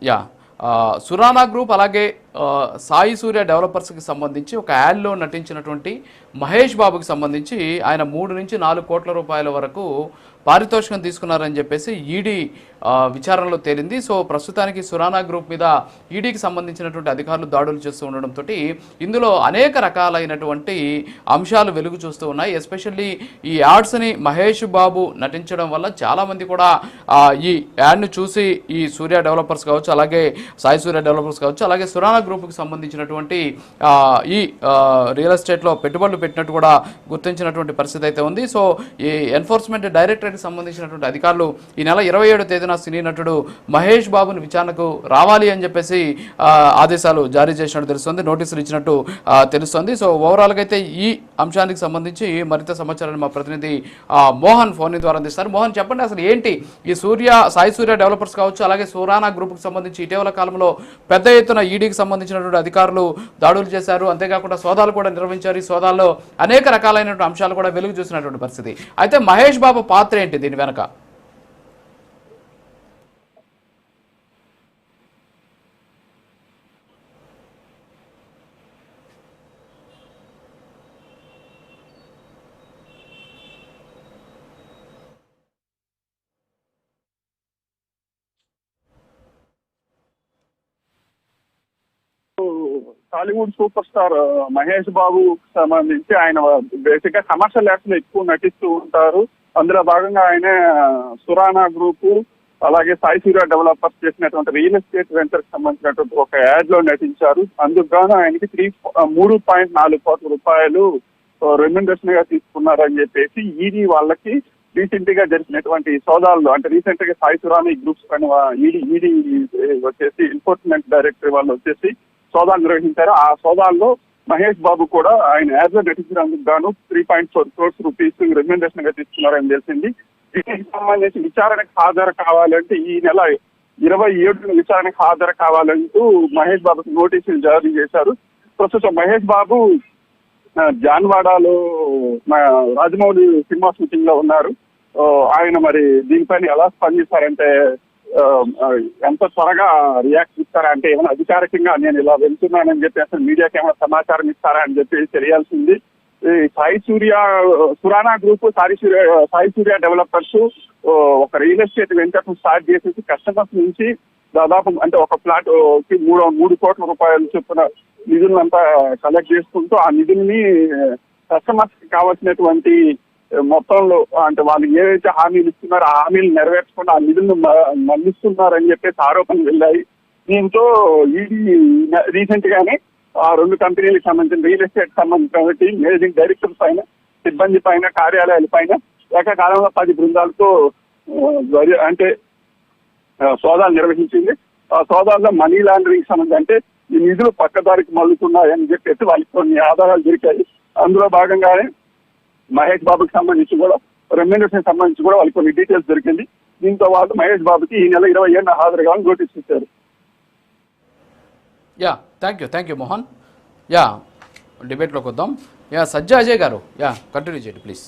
Yeah Surana group అలాగే సాయి సూర్య డెవలపర్స్కి సంబంధించి ఒక యాడ్లో నటించినటువంటి మహేష్ బాబుకి సంబంధించి ఆయన 3 నుంచి 4 కోట్ల రూపాయల వరకు పారితోషికం తీసుకున్నారని చెప్పేసి ఈడీ విచారణలో తేలింది. సో ప్రస్తుతానికి సురానా గ్రూప్ మీద ఈడీకి సంబంధించినటువంటి అధికారులు దాడులు చేస్తూ ఉండడంతో ఇందులో అనేక రకాలైనటువంటి అంశాలు వెలుగు చూస్తూ ఉన్నాయి. ఎస్పెషల్లీ ఈ యాడ్స్ని మహేష్ బాబు నటించడం వల్ల చాలామంది కూడా ఈ యాడ్ను చూసి ఈ సూర్య డెవలపర్స్ కావచ్చు, అలాగే సాయి సూర్య డెవలపర్స్ కావచ్చు, అలాగే సురానా గ్రూప్కి సంబంధించినటువంటి ఈ రియల్ ఎస్టేట్లో పెట్టుబడులు పెట్టినట్టు కూడా గుర్తించినటువంటి పరిస్థితి అయితే ఉంది. సో ఈ ఎన్ఫోర్స్మెంట్ డైరెక్టరేట్కి సంబంధించినటువంటి అధికారులు ఈ నెల 27వ తేదీన సినీ నటుడు మహేష్ బాబుని విచారణకు రావాలి అని చెప్పేసి ఆదేశాలు జారీ చేసినట్టు తెలుస్తుంది, నోటీసులు ఇచ్చినట్టు తెలుస్తుంది. సో ఓవరాల్గా అయితే ఈ అంశానికి సంబంధించి మరింత సమాచారాన్ని మా ప్రతినిధి మోహన్ ఫోన్ ద్వారా అందిస్తారు. మోహన్, చెప్పండి, అసలు ఏంటి ఈ సాయి సూర్య డెవలపర్స్ కావచ్చు, అలాగే సురానా గ్రూప్కి సంబంధించి ఇటీవల కాలంలో పెద్ద ఎత్తున ఈడీకి సంబంధించినటువంటి అధికారులు దాడులు చేశారు, అంతేకాకుండా సోదాలు కూడా నిర్వహించారు. ఈ సోదాల్లో అనేక రకాలైనటువంటి అంశాలు కూడా వెలుగు చూసినటువంటి పరిస్థితి. అయితే మహేష్ బాబు పాత్ర ఏంటి దీని వెనక? టాలీవుడ్ సూపర్ స్టార్ మహేష్ బాబు సంబంధించి ఆయన బేసిక్ గా కమర్షియల్ యాక్ట్స్ లో ఎక్కువ నటిస్తూ ఉంటారు. అందులో భాగంగా ఆయన సురానా గ్రూప్ అలాగే సాయి సూర్య డెవలపర్స్ చేసినటువంటి రియల్ ఎస్టేట్ వెంచర్ కి సంబంధించినటువంటి ఒక యాడ్ లో నటించారు. అందుకు గాను ఆయనకి 3.4 కోట్ల రూపాయలు రెమ్యునరేషన్ గా తీసుకున్నారని చెప్పేసి ఈడీ వాళ్ళకి రీసెంట్ గా జరిపినటువంటి సోదాల్లో, అంటే రీసెంట్ గా సాయి సురానా గ్రూప్స్ పైన ఈడీ వచ్చేసి ఎన్ఫోర్స్మెంట్ డైరెక్టర్ వాళ్ళు వచ్చేసి సోదాలు నిర్వహించారు. ఆ సోదాల్లో మహేష్ బాబు కూడా ఆయన యాడ్ లో నటించినందుకు గాను 3.4 crores రూపీస్ రెమ్యునరేషన్ గా తీసుకున్నారని తెలిసింది. దీనికి సంబంధించి విచారణకు హాజరు కావాలంటే ఈ నెల 27న విచారణకు హాజరు కావాలంటూ మహేష్ బాబుకి నోటీసులు జారీ చేశారు. ప్రస్తుతం మహేష్ బాబు జాన్వాడాలో రాజమౌళి సినిమా షూటింగ్ లో ఉన్నారు. ఆయన మరి దీనిపైన ఎలా స్పందిస్తారంటే, ఎంత త్వరగా రియాక్ట్ ఇస్తారా అంటే, ఏమైనా అధికారికంగా నేను ఇలా వెళ్తున్నానని చెప్పి అసలు మీడియాకి ఏమైనా సమాచారం ఇస్తారా అని చెప్పి తెలియాల్సింది. సాయి సూర్య సురానా గ్రూప్ సాయి సూర్య డెవలపర్స్ ఒక రియల్ ఎస్టేట్ వెంచర్ స్టార్ట్ చేసేసి కస్టమర్స్ నుంచి దాదాపు అంటే ఒక ఫ్లాట్ కి 3 కోట్ల రూపాయలు చొప్పున నిధులంతా కలెక్ట్ చేసుకుంటూ ఆ నిధుల్ని కస్టమర్స్ కి కావాల్సినటువంటి మొత్తంలో, అంటే వాళ్ళు ఏవైతే హామీలు ఇస్తున్నారో ఆ హామీలు నెరవేర్చకుండా ఆ నిధులను మళ్లిస్తున్నారని చెప్పేసి ఆరోపణలు వెళ్ళాయి. దీంతో ఈడీ రీసెంట్ గానే ఆ 2 కంపెనీలకు సంబంధించిన రియల్ ఎస్టేట్ సంబంధించిన మేనేజింగ్ డైరెక్టర్స్ పైన, సిబ్బంది పైన, కార్యాలయాల పైన ఏకకాలంలో 10 బృందాలతో అంటే సోదాలు నిర్వహించింది. ఆ సోదాల్లో మనీ లాండరింగ్ సంబంధించి, అంటే ఈ నిధులు పక్కదారికి మళ్ళుతున్నాయని చెప్పేసి వాళ్ళకి కొన్ని ఆధారాలు దొరికాయి. అందులో భాగంగానే మహేష్ బాబుకి సంబంధించి కూడా రెమ్యునరేషన్ సంబంధించి కూడా వాళ్ళకి కొన్ని డీటెయిల్స్ దొరికింది. దీంతో వాళ్ళు మహేష్ బాబుకి ఈ నెల 27న హాజరు కావాలని నోటీస్ ఇచ్చారు. Yeah, thank you Mohan. Yeah, డిబేట్లోకి వద్దాం. యా, సజ్జా అజయ్ గారు, యా కంటిన్యూ చేయండి ప్లీజ్.